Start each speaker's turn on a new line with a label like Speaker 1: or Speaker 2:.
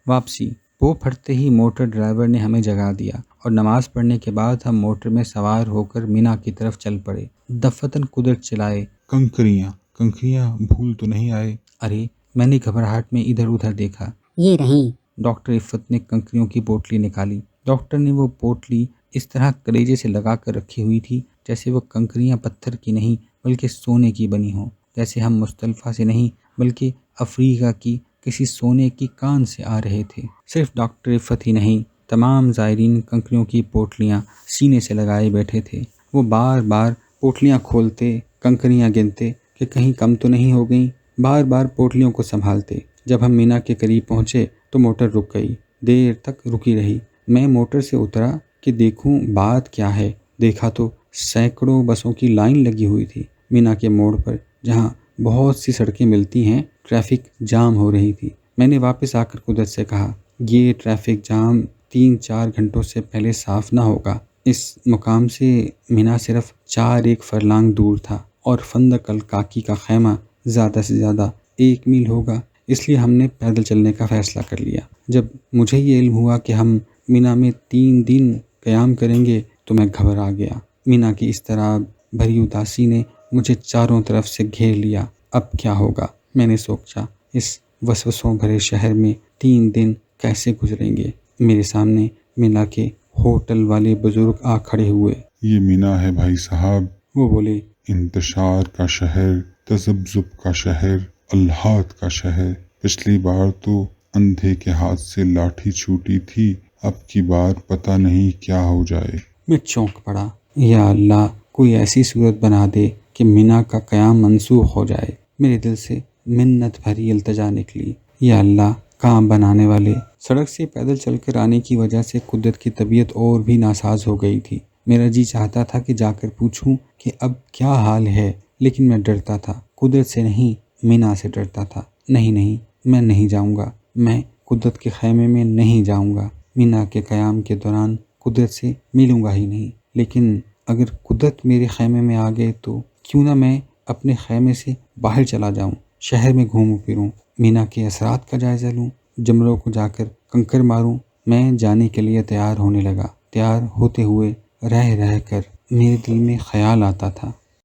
Speaker 1: واپسی وہ پھٹتے ہی motor driver نے ہمیں جگا دیا اور نماز پڑھنے کے بعد ہم موٹر میں سوار ہو کر مینا کی طرف چل پڑے۔ دفتن قدرت چلائے،
Speaker 2: کنکریاں بھول تو نہیں آئے؟
Speaker 1: ارے میں نے گھبراہٹ میں ادھر ادھر دیکھا۔
Speaker 3: یہ رہیں۔
Speaker 1: ڈاکٹر عفت نے کنکریوں کی پوٹلی نکالی۔ ڈاکٹر نے وہ پوٹلی اس طرح کلیجے سے لگا کر رکھی ہوئی تھی جیسے وہ کنکریاں پتھر کی نہیں بلکہ سونے کی بنی ہوں، جیسے ہم مصطلفہ سے نہیں بلکہ افریقہ کی کسی سونے کی کان سے آ رہے تھے۔ صرف ڈاکٹر عفت ہی نہیں، تمام زائرین کنکریوں کی پوٹلیاں سینے سے لگائے بیٹھے تھے۔ وہ بار بار پوٹلیاں کھولتے، کنکریاں گنتے کہ کہیں کم تو نہیں ہو گئیں، بار بار پوٹلیوں کو سنبھالتے۔ جب ہم مینا کے قریب پہنچے تو موٹر رک گئی، دیر تک رکی رہی۔ میں موٹر سے اترا کہ دیکھوں بات کیا ہے۔ دیکھا تو سینکڑوں بسوں کی لائن لگی ہوئی تھی۔ مینا کے موڑ پر جہاں بہت سی سڑکیں ملتی ہیں ٹریفک جام ہو رہی تھی۔ میں نے واپس آ کر قدرت سے کہا، یہ ٹریفک جام 3-4 گھنٹوں سے پہلے صاف نہ ہوگا۔ اس مقام سے مینا صرف 4 فرلانگ دور تھا اور فندق الکاکی کا خیمہ زیادہ سے زیادہ 1 میل ہوگا، اس لیے ہم نے پیدل چلنے کا فیصلہ کر لیا۔ جب مجھے یہ علم ہوا کہ ہم مینا میں 3 دن قیام کریں گے تو میں گھبرا گیا۔ مینا کی اضطراب بھری اداسی نے مجھے چاروں طرف سے گھیر لیا۔ اب کیا ہوگا؟ میں نے سوچا، اس وسوسوں بھرے شہر میں 3 دن کیسے گزریں گے؟ میرے سامنے مینا کے ہوٹل والے بزرگ آ کھڑے ہوئے۔
Speaker 2: یہ مینا ہے بھائی صاحب،
Speaker 1: وہ بولے،
Speaker 2: انتشار کا شہر، تذبذب کا شہر، الہات کا شہر۔ پچھلی بار تو اندھے کے ہاتھ سے لاٹھی چھوٹی تھی، اب کی بار پتہ نہیں کیا ہو جائے۔
Speaker 1: میں چونک پڑا۔ یا اللہ، کوئی ایسی صورت بنا دے کہ مینا کا قیام منسوخ ہو جائے۔ میرے دل سے منت بھری التجا نکلی، یا اللہ، کام بنانے والے۔ سڑک سے پیدل چل کر آنے کی وجہ سے قدرت کی طبیعت اور بھی ناساز ہو گئی تھی۔ میرا جی چاہتا تھا کہ جا کر پوچھوں کہ اب کیا حال ہے، لیکن میں ڈرتا تھا، قدرت سے نہیں، مینا سے ڈرتا تھا۔ نہیں، میں نہیں جاؤں گا، میں قدرت کے خیمے میں نہیں جاؤں گا۔ مینا کے قیام کے دوران قدرت سے ملوں گا ہی نہیں، لیکن اگر قدرت میرے خیمے میں آ گئے تو کیوں نہ میں اپنے خیمے سے باہر چلا جاؤں، شہر میں گھوموں پھروں، مینا کے اثرات کا جائزہ لوں، جمروں کو جا کر کنکر ماروں۔ میں جانے کے لیے تیار ہونے لگا۔ تیار ہوتے ہوئے رہ کر میرے دل میں خیال آتا تھا،